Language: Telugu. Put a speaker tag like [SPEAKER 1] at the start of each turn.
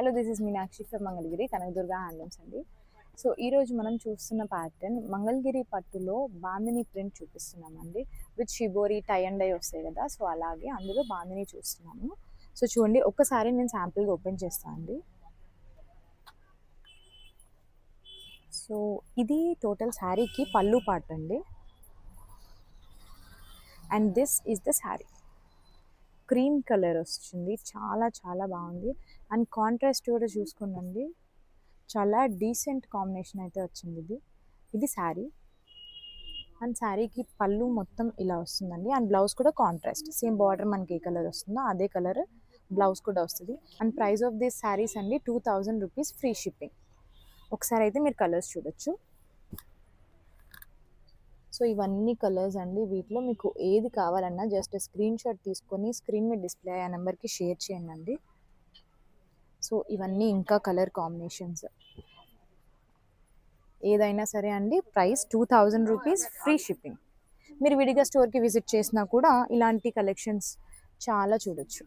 [SPEAKER 1] Hello, this is Meenakshi from Mangalagiri Kanakadurga handlooms అండి. సో ఈరోజు మనం చూస్తున్న ప్యాటర్న్ మంగళగిరి పట్టులో బాందిని ప్రింట్ చూపిస్తున్నామండి. With shibori tie and dye వస్తాయి కదా, సో అలాగే అందులో బాందిని చూస్తున్నాము. సో చూడండి, ఒక్కసారి నేను శాంపుల్గా ఓపెన్ చేస్తాను అండి. సో ఇది టోటల్ శారీకి పళ్ళు పార్ట్ అండి. And this is the sari. Cream colour వస్తుంది, చాలా చాలా బాగుంది. అండ్ కాంట్రాస్ట్ కూడా చూసుకోండి, చాలా డీసెంట్ కాంబినేషన్ అయితే వచ్చింది. ఇది శారీ. అండ్ శారీకి పళ్ళు మొత్తం ఇలా వస్తుందండి. అండ్ బ్లౌజ్ కూడా కాంట్రాస్ట్, సేమ్ బార్డర్ మనకి ఏ కలర్ వస్తుందో అదే కలర్ బ్లౌజ్ కూడా వస్తుంది. And price of this saris అండి 2000 రూపీస్, ఫ్రీ షిప్పింగ్. ఒకసారి అయితే మీరు కలర్స్ చూడొచ్చు. సో ఇవన్నీ కలర్స్ అండి. వీటిలో మీకు ఏది కావాలన్నా జస్ట్ స్క్రీన్ షాట్ తీసుకొని స్క్రీన్ మీద డిస్ప్లే అయ్యే నెంబర్కి షేర్ చేయండి అండి. సో ఇవన్నీ ఇంకా కలర్ కాంబినేషన్స్ ఏదైనా సరే అండి, ప్రైస్ 2000 రూపీస్, ఫ్రీ షిప్పింగ్. మీరు విడిగా స్టోర్కి విజిట్ చేసినా కూడా ఇలాంటి కలెక్షన్స్ చాలా చూడొచ్చు.